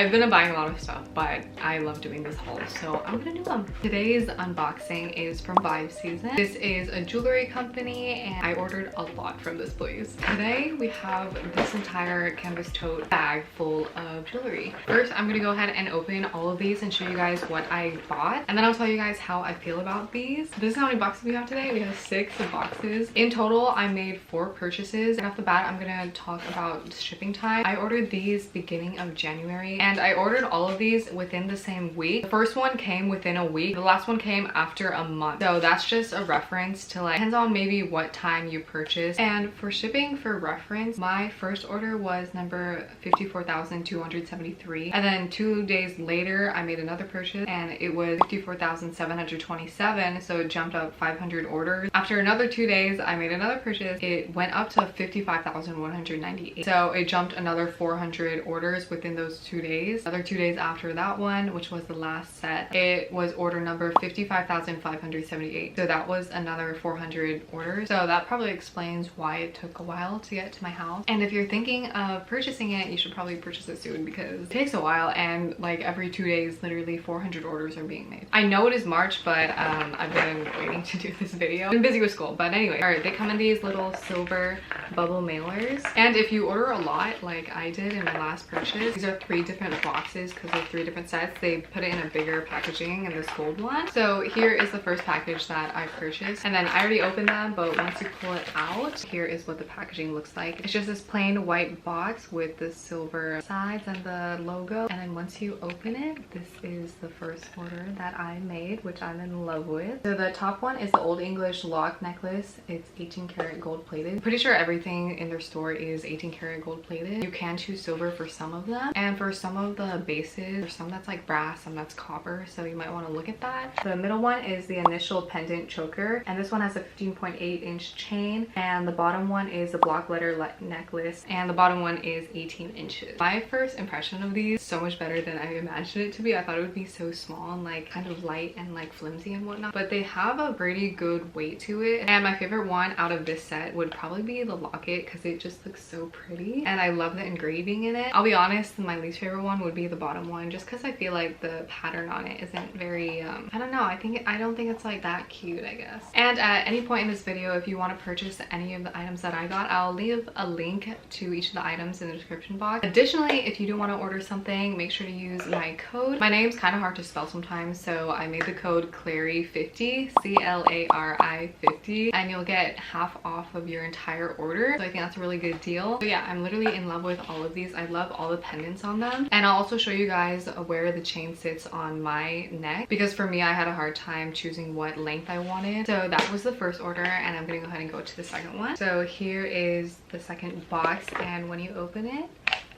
I've been buying a lot of stuff, but I love doing this haul, so I'm gonna do them. Today's unboxing is from VIBESZN. This is a jewelry company and I ordered a lot from this place. Today we have this entire canvas tote bag full of jewelry. First, I'm gonna go ahead and open all of these and show you guys what I bought, and then I'll tell you guys how I feel about these. This is how many boxes we have today. We have 6 boxes. In total, I made 4 purchases. Right off the bat, I'm gonna talk about shipping time. I ordered these beginning of January and I ordered all of these within the same week. The first one came within a week. The last one came after a month. So that's just a reference to, like, depends on maybe what time you purchase. And for shipping, for reference, my first order was number 54,273. And then 2 days later, I made another purchase and it was 54,727. So it jumped up 500 orders. After another 2 days, I made another purchase. It went up to 55,198. So it jumped another 400 orders within those 2 days. Another 2 days after that one, which was the last set, it was order number 55,578. So that was another 400 orders. So that probably explains why it took a while to get to my house. And if you're thinking of purchasing it, you should probably purchase it soon because it takes a while, and like every 2 days, literally 400 orders are being made. I know it is March, but I've been waiting to do this video. I've been busy with school, but anyway. All right, they come in these little silver bubble mailers. And if you order a lot, like I did in my last purchase, these are 3 different boxes because they're 3 different sets. They put it in a bigger packaging in this gold one. So here is the first package that I purchased, and then I already opened them, but once you pull it out, here is what the packaging looks like. It's just this plain white box with the silver sides and the logo, and then once you open it, this is the first order that I made, which I'm in love with. So the top one is the Old English lock necklace. It's 18 karat gold plated. I'm pretty sure everything in their store is 18 karat gold plated. You can choose silver for some of them, and for some of the bases, there's some that's like brass, some that's copper, so you might want to look at that. The middle one is the initial pendant choker, and this one has a 15.8 inch chain, and the bottom one is the block letter necklace, and the bottom one is 18 inches. My first impression of these, so much better than I imagined it to be. I thought it would be so small and like kind of light and like flimsy and whatnot, but they have a pretty good weight to it. And my favorite one out of this set would probably be the locket because it just looks so pretty, and I love the engraving in it. I'll be honest, my least favorite one would be the bottom one, just because I feel like the pattern on it isn't very I don't know, I don't think it's like that cute, I guess. And at any point in this video, if you want to purchase any of the items that I got, I'll leave a link to each of the items in the description box. Additionally, if you do want to order something, make sure to use my code. My name's kind of hard to spell sometimes, so I made the code CLARI50, CLARI50, and you'll get half off of your entire order. So I think that's a really good deal. So yeah, I'm literally in love with all of these. I love all the pendants on them, and I'll also show you guys where the chain sits on my neck, because for me, I had a hard time choosing what length I wanted. So that was the first order, and I'm gonna go ahead and go to the second one. So here is the second box, and when you open it,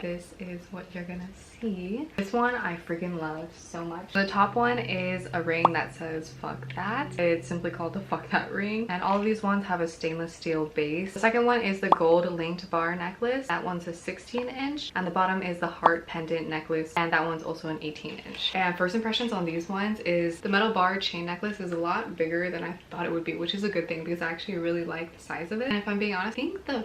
this is what you're gonna see. This one I freaking love so much. The top one is a ring that says fuck that. It's simply called the fuck that ring, and all of these ones have a stainless steel base. The second one is the gold linked bar necklace. That one's a 16 inch, and the bottom is the heart pendant necklace, and that one's also an 18 inch. And first impressions on these ones is the metal bar chain necklace is a lot bigger than I thought it would be, which is a good thing because I actually really like the size of it. And if I'm being honest, I think the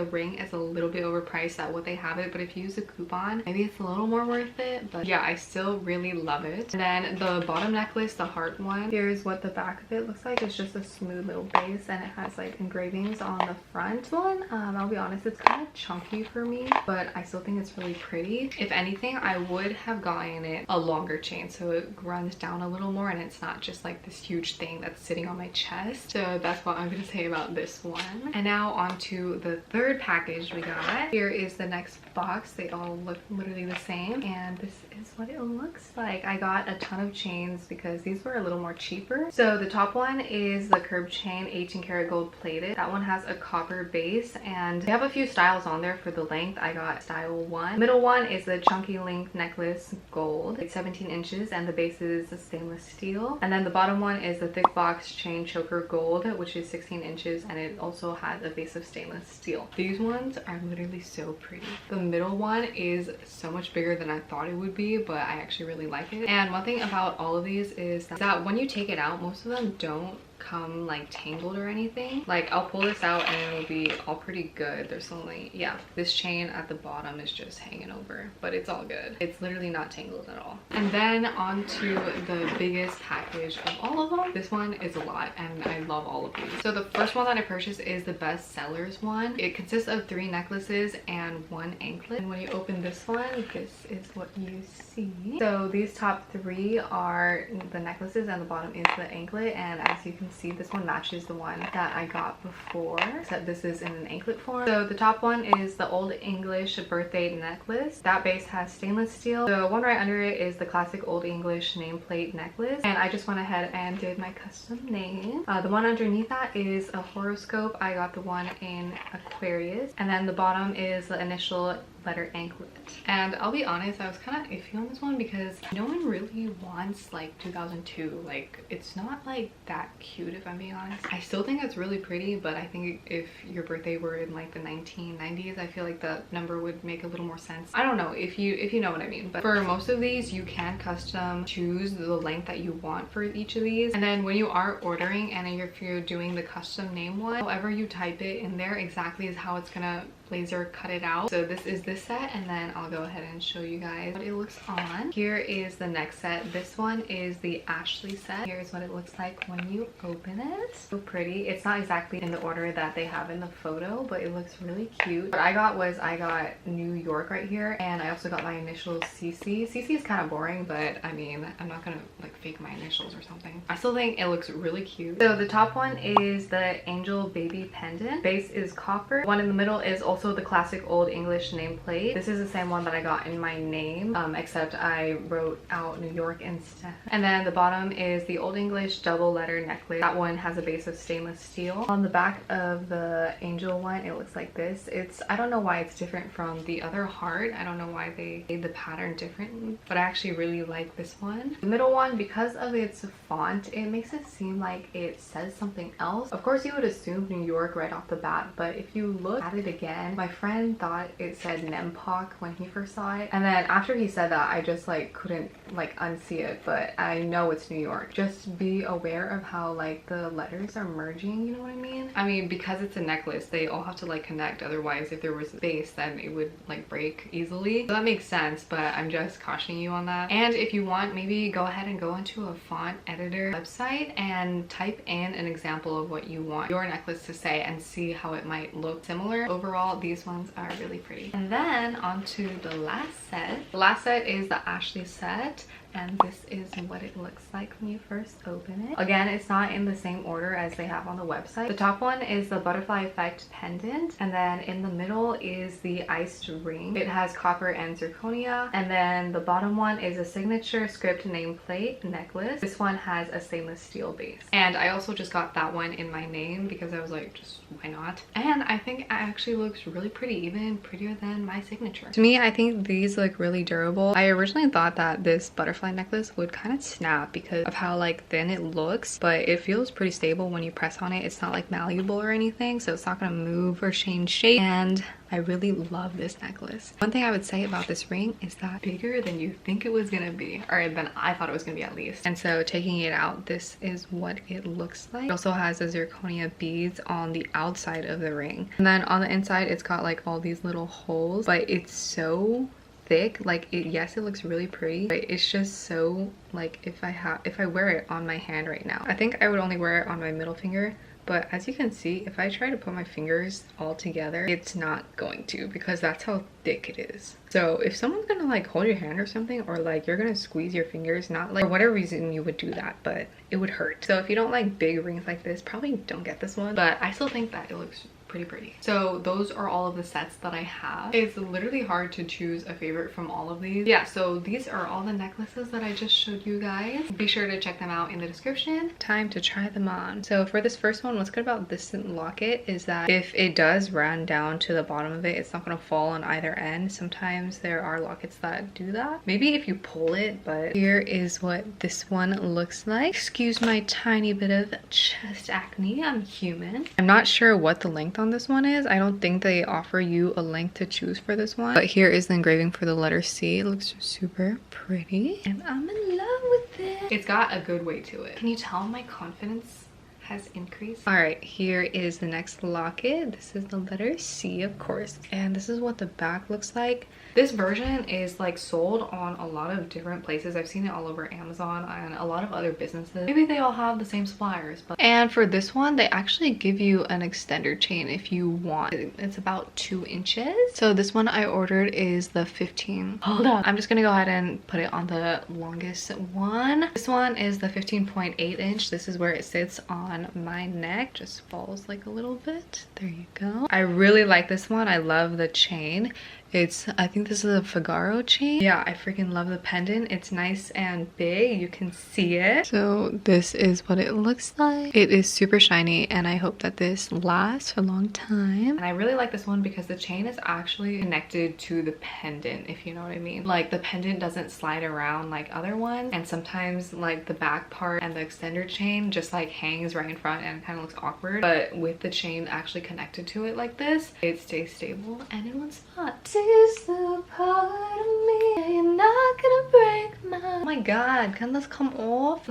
ring is a little bit overpriced at what they have it, but if you use a coupon, maybe it's a little more worth it. But yeah, I still really love it. And then the bottom necklace, the heart one, here's what the back of it looks like. It's just a smooth little base, and it has like engravings on the front. This one, I'll be honest, it's kind of chunky for me, but I still think it's really pretty. If anything, I would have gotten it a longer chain so it runs down a little more and it's not just like this huge thing that's sitting on my chest. So that's what I'm gonna say about this one. And now on to the third package we got. Here is the next box. They all look literally the same, and this is what it looks like. I got a ton of chains because these were a little more cheaper. So the top one is the curb chain, 18 karat gold plated. That one has a copper base, and they have a few styles on there for the length. I got style 1. Middle one is the chunky link necklace gold. It's 17 inches and the base is stainless steel. And then the bottom one is the thick box chain choker gold, which is 16 inches, and it also has a base of stainless steel. These ones are literally so pretty. The middle one is so much bigger than I thought it would be, but I actually really like it. And one thing about all of these is that when you take it out, most of them don't come like tangled or anything. Like I'll pull this out and it'll be all pretty good. There's only, yeah, this chain at the bottom is just hanging over, but it's all good. It's literally not tangled at all. And then on to the biggest package of all of them. This one is a lot and I love all of these. So the first one that I purchased is the best sellers one. It consists of 3 necklaces and 1 anklet. And when you open this one, this is what you see. So these top 3 are the necklaces and the bottom is the anklet, and as you can see, this one matches the one that I got before, except this is in an anklet form. So the top one is the Old English birthday necklace. That base has stainless steel. The one right under it is the classic Old English nameplate necklace, and I just went ahead and did my custom name. The one underneath that is a horoscope. I got the one in Aquarius, and then the bottom is the initial letter anklet. And I'll be honest, I was kind of iffy on this one because no one really wants like 2002. Like it's not like that cute, if I'm being honest. I still think it's really pretty, but I think if your birthday were in like the 1990s, I feel like the number would make a little more sense. I don't know if you know what I mean. But for most of these, you can custom choose the length that you want for each of these, and then when you are ordering and if you're doing the custom name one, however you type it in there exactly is how it's gonna laser cut it out. So this is this set, and then I'll go ahead and show you guys what it looks on. Here is the next set. This one is the Ashley set. Here's what it looks like when you open it. So pretty. It's not exactly in the order that they have in the photo, but it looks really cute. What I got was I got New York right here, and I also got my initials CC. CC is kind of boring, but I mean, I'm not gonna like fake my initials or something. I still think it looks really cute. So the top one is the Angel Baby Pendant. Base is copper. One in the middle is also the classic Old English nameplate. This is the same one that I got in my name, except I wrote out New York instead. And then the bottom is the Old English double letter necklace. That one has a base of stainless steel. On the back of the angel one, it looks like this. I don't know why it's different from the other heart. I don't know why they made the pattern differently, but I actually really like this one. The middle one, because of its font, it makes it seem like it says something else. Of course, you would assume New York right off the bat, but if you look at it again, my friend thought it said Nempok when he first saw it, and then after he said that, I just like couldn't like unsee it, but I know it's New York. Just be aware of how like the letters are merging, you know what I mean? I mean, because it's a necklace, they all have to like connect, otherwise if there was space then it would like break easily. So that makes sense, but I'm just cautioning you on that. And if you want, maybe go ahead and go into a font editor website and type in an example of what you want your necklace to say and see how it might look similar. Overall, these ones are really pretty. And then on to the last set. The last set is the Ashley set, and this is what it looks like when you first open it. Again, it's not in the same order as they have on the website. The top one is the butterfly effect pendant, and then in the middle is the iced ring. It has copper and zirconia, and then the bottom one is a signature script nameplate necklace. This one has a stainless steel base, and I also just got that one in my name because I was like, just why not? And I think it actually looks really pretty, even prettier than my signature. To me, I think these look really durable. I originally thought that this butterfly necklace would kind of snap because of how like thin it looks, but it feels pretty stable when you press on it. It's not like malleable or anything, so it's not gonna move or change shape, and I really love this necklace. One thing I would say about this ring is that bigger than you think it was gonna be, or than I thought it was gonna be at least. And so taking it out, this is what it looks like. It also has the zirconia beads on the outside of the ring, and then on the inside it's got like all these little holes, but it's so thick. Like yes, it looks really pretty, but it's just so like if I wear it on my hand right now, I think I would only wear it on my middle finger. But as you can see, if I try to put my fingers all together, it's not going to, because that's how thick it is. So if someone's gonna like hold your hand or something, or like you're gonna squeeze your fingers, not like for whatever reason you would do that, but it would hurt. So if you don't like big rings like this, probably don't get this one, but I still think that it looks pretty. So those are all of the sets that I have. It's literally hard to choose a favorite from all of these. Yeah, so these are all the necklaces that I just showed you guys. Be sure to check them out in the description. Time to try them on. So for this first one, what's good about this locket is that if it does run down to the bottom of it, it's not gonna fall on either end. Sometimes there are lockets that do that. Maybe if you pull it, but here is what this one looks like. Excuse my tiny bit of chest acne, I'm human. I'm not sure what the length on this one is. I don't think they offer you a length to choose for this one, but here is the engraving for the letter C. It looks super pretty and I'm in love with it. It's got a good weight to it. Can you tell my confidence has increased. All right, here is the next locket. This is the letter C, of course, and this is what the back looks like. This version is like sold on a lot of different places. I've seen it all over Amazon and a lot of other businesses. Maybe they all have the same suppliers, but and for this one they actually give you an extender chain if you want. It's about 2 inches. So this one I ordered is the 15. Hold up, I'm just gonna go ahead and put it on the longest one. This one is the 15.8 inch. This is where it sits on my neck, just falls like a little bit. There you go. I really like this one. I love the chain. I think this is a Figaro chain. Yeah, I freaking love the pendant. It's nice and big. You can see it. So this is what it looks like. It is super shiny and I hope that this lasts for a long time. And I really like this one because the chain is actually connected to the pendant, if you know what I mean. Like the pendant doesn't slide around like other ones, and sometimes like the back part and the extender chain just like hangs right in front and kind of looks awkward. But with the chain actually connected to it like this, it stays stable and in one spot. Is the part of me that you're not gonna break my... Oh my god, can this come off?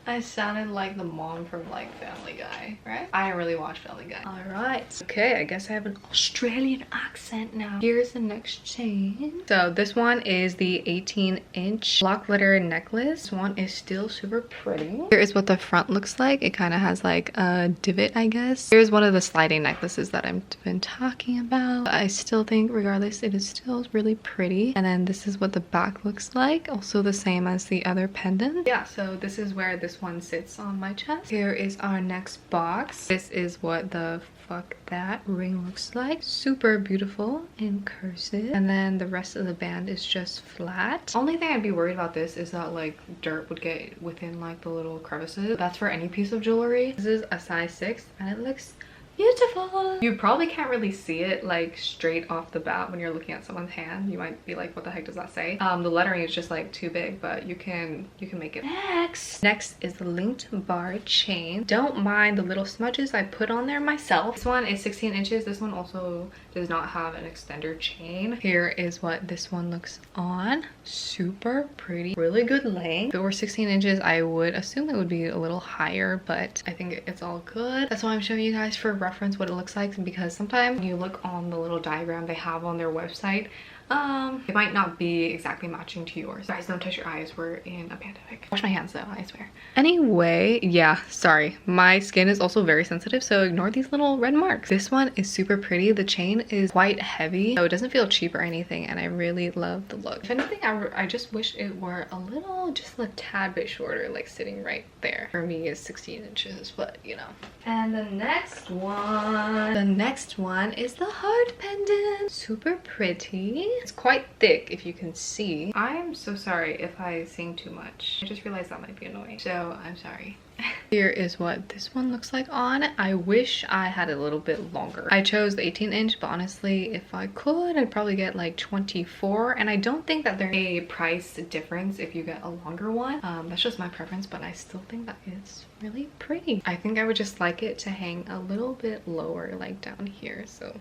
I sounded like the mom from like Family Guy, right? I don't really watch Family Guy. All right, okay, I guess I have an Australian accent now. Here's the next chain. So this one is the 18-inch block glitter necklace. This one is still super pretty. Here is what the front looks like. It kind of has like a divot, I guess. Here's one of the sliding necklaces that I've been talking about. I still think regardless it is still really pretty. And then this is what the back looks like, also the same as the other pendant. Yeah, so this is where this one sits on my chest. Here is our next box. This is what the fuck that ring looks like. Super beautiful in cursive, and then the rest of the band is just flat. Only thing I'd be worried about this is that like dirt would get within like the little crevices. That's for any piece of jewelry. This is a size 6 and it looks beautiful. You probably can't really see it like straight off the bat when you're looking at someone's hand. You might be like, what the heck does that say? The lettering is just like too big, but you can make it. Next is the linked bar chain. Don't mind the little smudges I put on there myself. This one is 16 inches. This one also does not have an extender chain. Here is what this one looks on. Super pretty, really good length. If it were 16 inches, I would assume it would be a little higher, but I think it's all good. That's why I'm showing you guys for reference what it looks like, because sometimes when you look on the little diagram they have on their website, it might not be exactly matching to yours. Guys, don't touch your eyes, we're in a pandemic. Wash my hands though, I swear. Anyway, yeah, sorry, my skin is also very sensitive, so ignore these little red marks. This one is super pretty. The chain is quite heavy, so it doesn't feel cheap or anything, and I really love the look. If anything, I just wish it were a little, just a tad bit shorter, like sitting right there. For me is 16 inches, but you know. And the next one is the heart pendant. Super pretty. It's quite thick, if you can see. I'm so sorry if I sing too much. I just realized that might be annoying, so I'm sorry. Here is what this one looks like on. I wish I had a little bit longer. I chose the 18-inch, but honestly, if I could, I'd probably get like 24. And I don't think that there's a price difference if you get a longer one. That's just my preference, but I still think that it's really pretty. I think I would just like it to hang a little bit lower, like down here, so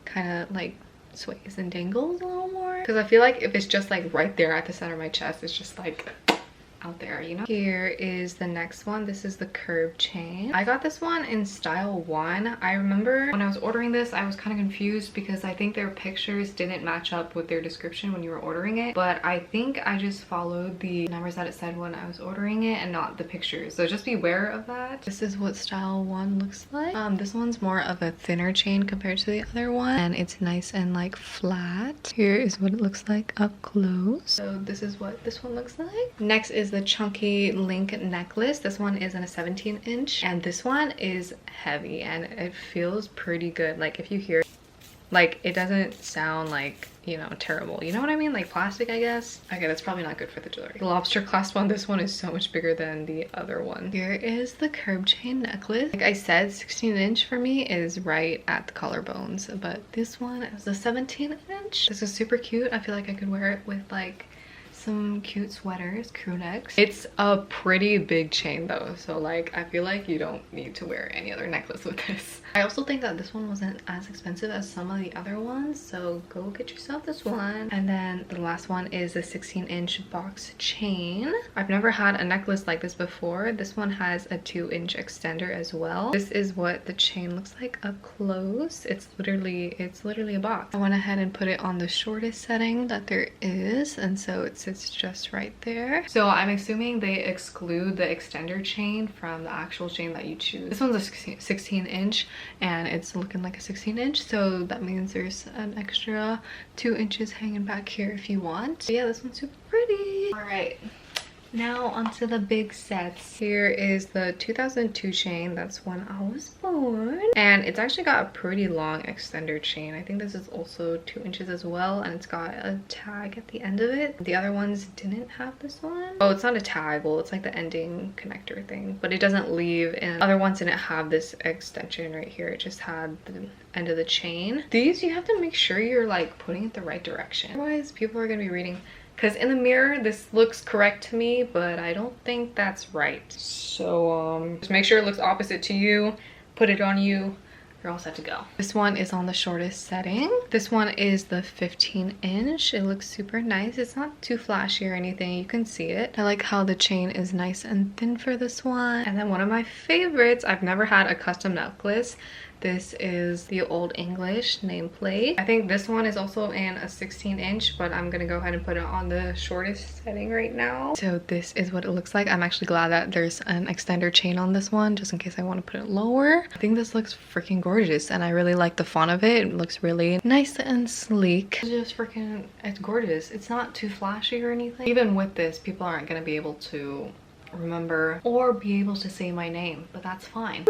kind of like sways and dangles a little more, because I feel like if it's just like right there at the center of my chest, it's just like out there, you know. Here is the next one. This is the curved chain. I got this one in style 1. I remember when I was ordering this, I was kind of confused because I think their pictures didn't match up with their description when you were ordering it, but I think I just followed the numbers that it said when I was ordering it and not the pictures, so just beware of that. This is what style 1 looks like. This one's more of a thinner chain compared to the other one, and it's nice and like flat. Here is what it looks like up close. So this is what this one looks like. Next is the chunky link necklace. This one is in a 17-inch, and this one is heavy and it feels pretty good. Like if you hear, like it doesn't sound like, you know, terrible, you know what I mean, like plastic, I guess. Okay, that's probably not good for the jewelry. The lobster clasp one, this one is so much bigger than the other one. Here is the curb chain necklace. Like I said, 16-inch for me is right at the collarbones, but this one is a 17-inch. This is super cute. I feel like I could wear it with like some cute sweaters, crew necks. It's a pretty big chain though, so like I feel like you don't need to wear any other necklace with this. I also think that this one wasn't as expensive as some of the other ones, so go get yourself this one. And then the last one is a 16-inch box chain. I've never had a necklace like this before. This one has a 2-inch extender as well. This is what the chain looks like up close. It's literally a box. I went ahead and put it on the shortest setting that there is, and so it sits just right there. So I'm assuming they exclude the extender chain from the actual chain that you choose. This one's a 16-inch and it's looking like a 16-inch, so that means there's an extra 2 inches hanging back here if you want. But yeah, this one's super pretty. All right, now onto the big sets. Here is the 2002 chain. That's when I was born, and it's actually got a pretty long extender chain. I think this is also 2 inches as well, and it's got a tag at the end of it. The other ones didn't have this one. Oh, it's not a tag, well, it's like the ending connector thing, but it doesn't leave, and other ones didn't have this extension right here. It just had the end of the chain. These, you have to make sure you're like putting it the right direction, otherwise people are gonna be reading, because in the mirror this looks correct to me, but I don't think that's right. So just make sure it looks opposite to you, put it on you, you're all set to go. This one is on the shortest setting. This one is the 15-inch. It looks super nice. It's not too flashy or anything, you can see it. I like how the chain is nice and thin for this one. And then one of my favorites, I've never had a custom necklace. This is the Old English nameplate. I think this one is also in a 16-inch, but I'm gonna go ahead and put it on the shortest setting right now. So this is what it looks like. I'm actually glad that there's an extender chain on this one, just in case I want to put it lower. I think this looks freaking gorgeous, and I really like the font of it. It looks really nice and sleek. It's just freaking, it's gorgeous. It's not too flashy or anything. Even with this, people aren't gonna be able to remember or be able to say my name, but that's fine.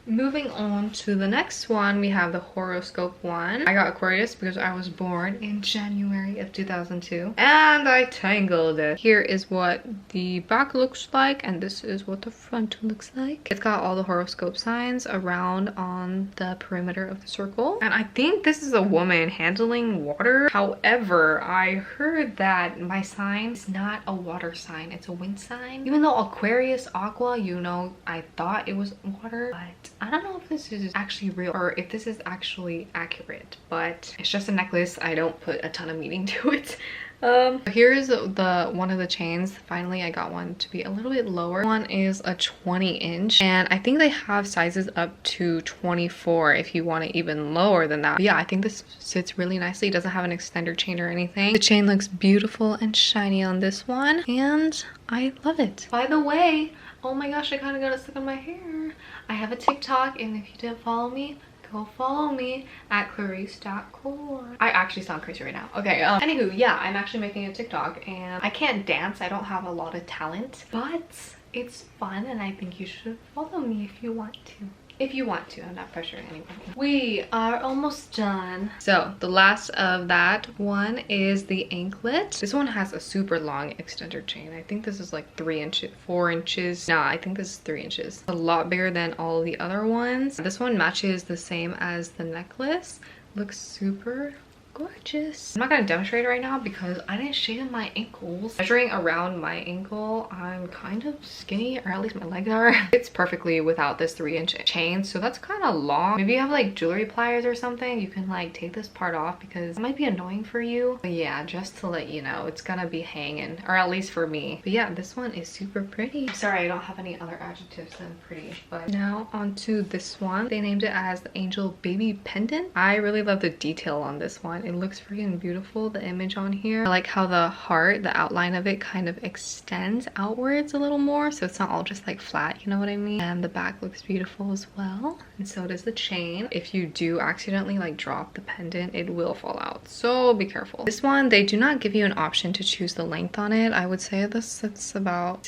Moving on to the next one, we have the horoscope one. I got Aquarius because I was born in January of 2002, and I tangled it. Here is what the back looks like, and this is what the front looks like. It's got all the horoscope signs around on the perimeter of the circle, and I think this is a woman handling water. However, I heard that my sign is not a water sign, it's a wind sign. Even though Aquarius aqua, you know, I thought it was water, but I don't know if this is actually real or if this is actually accurate, but it's just a necklace. I don't put a ton of meaning to it. Here's the one of the chains. Finally I got one to be a little bit lower. One is a 20-inch, and I think they have sizes up to 24 if you want it even lower than that. But yeah, I think this sits really nicely. It doesn't have an extender chain or anything. The chain looks beautiful and shiny on this one, and I love it. By the way, oh my gosh, I kind of got it stuck on my hair. I have a TikTok, and if you didn't follow me, go follow me at clarice.core. I actually sound crazy right now. Okay, anywho, yeah, I'm actually making a TikTok, and I can't dance. I don't have a lot of talent, but it's fun, and I think you should follow me if you want to. If you want to, I'm not pressuring anyone. We are almost done. So the last of that one is the anklet. This one has a super long extender chain. I think this is like 4 inches. Nah, I think this is 3 inches. A lot bigger than all the other ones. This one matches the same as the necklace. Looks super gorgeous. I'm not gonna demonstrate it right now because I didn't shave my ankles. Measuring around my ankle, I'm kind of skinny, or at least my legs are. It's perfectly without this 3-inch chain, so that's kind of long. Maybe you have like jewelry pliers or something, you can like take this part off because it might be annoying for you. But yeah, just to let you know, it's gonna be hanging, or at least for me. But yeah, this one is super pretty. I'm sorry, I don't have any other adjectives than pretty. But now onto this one. They named it as the Angel Baby Pendant. I really love the detail on this one. It looks freaking beautiful, the image on here. I like how the heart, the outline of it kind of extends outwards a little more, so it's not all just like flat, you know what I mean? And the back looks beautiful as well, and so does the chain. If you do accidentally like drop the pendant, it will fall out, so be careful. This one, they do not give you an option to choose the length on it. I would say this sits about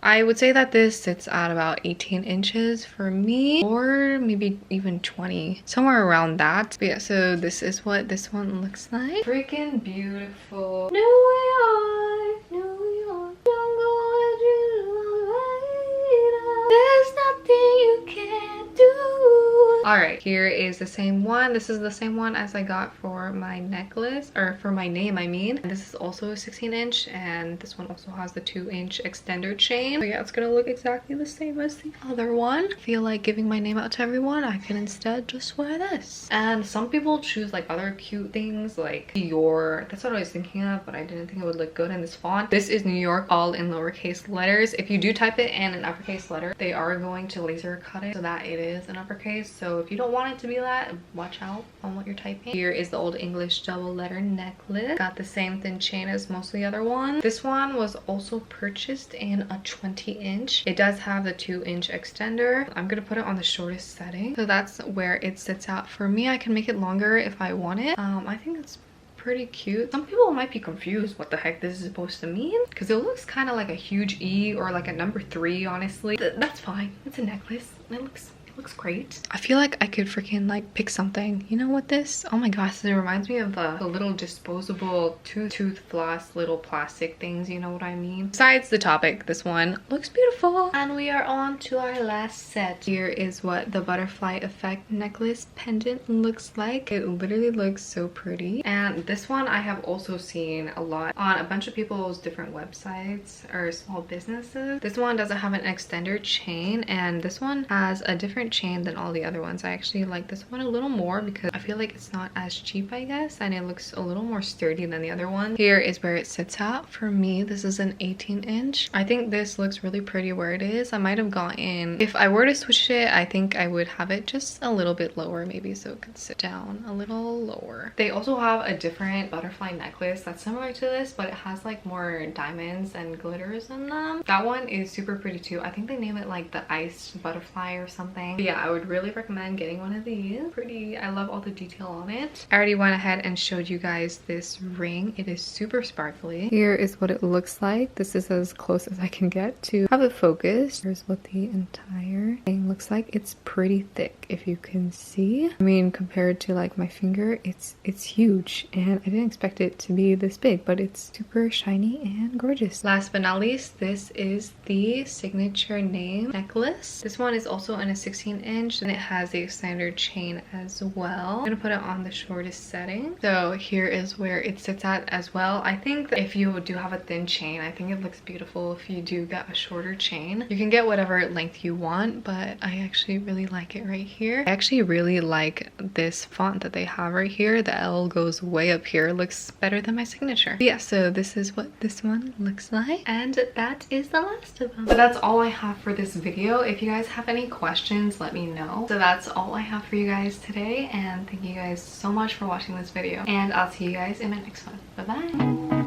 I would say that this sits at about 18 inches for me, or maybe even 20, somewhere around that. But yeah, so this is what this one looks like. Freaking beautiful. New York, New York, don't go let you later. There's nothing you can do. All right, here is the same one. This is the same one as I got for my necklace, or for my name, I mean. And this is also a 16-inch, and this one also has the 2-inch extender chain. So yeah, it's gonna look exactly the same as the other one. I feel like giving my name out to everyone. I can instead just wear this. And some people choose like other cute things like Dior. That's what I was thinking of, but I didn't think it would look good in this font. This is New York, all in lowercase letters. If you do type it in an uppercase letter, they are going to laser cut it so that it is an uppercase. So if you don't want it to be that, watch out on what you're typing. Here is the Old English double letter necklace. Got the same thin chain as most of the other ones. This one was also purchased in a 20-inch. It does have the 2-inch extender. I'm gonna put it on the shortest setting, so that's where it sits out for me. I can make it longer if I want it. I think it's pretty cute. Some people might be confused what the heck this is supposed to mean, because it looks kind of like a huge E or like a number 3, honestly. That's fine. It's a necklace. It looks great. I feel like I could freaking like pick something. You know what this? Oh my gosh, it reminds me of the little disposable tooth floss little plastic things, you know what I mean? Besides the topic, this one looks beautiful. And we are on to our last set. Here is what the butterfly effect necklace pendant looks like. It literally looks so pretty. And this one I have also seen a lot on a bunch of people's different websites or small businesses. This one doesn't have an extender chain, and this one has a different chain than all the other ones. I actually like this one a little more because I feel like it's not as cheap, I guess, and it looks a little more sturdy than the other one. Here is where it sits at for me. This is an 18-inch. I think this looks really pretty where it is. I might have gotten, if I were to switch it, I think I would have it just a little bit lower maybe, so it could sit down a little lower. They also have a different butterfly necklace that's similar to this, but it has like more diamonds and glitters in them. That one is super pretty too. I think they name it like the iced butterfly or something. But yeah, I would really recommend getting one of these. Pretty. I love all the detail on it. I already went ahead and showed you guys this ring. It is super sparkly. Here is what it looks like. This is as close as I can get to have it focused. Here's what the entire thing looks like. It's pretty thick, if you can see. I mean, compared to like my finger, it's huge, and I didn't expect it to be this big, but it's super shiny and gorgeous. Last but not least, this is the signature name necklace. This one is also in a 16-inch, and it has the extender chain as well. I'm gonna put it on the shortest setting. So here is where it sits at as well. I think that if you do have a thin chain, I think it looks beautiful if you do get a shorter chain. You can get whatever length you want, but I actually really like it right here. I actually really like this font that they have right here. The L goes way up here. It looks better than my signature. But yeah, so this is what this one looks like, and that is the last of them. But that's all I have for this video. If you guys have any questions, let me know. So that's all I have for you guys today, and thank you guys so much for watching this video, and I'll see you guys in my next one. Bye bye.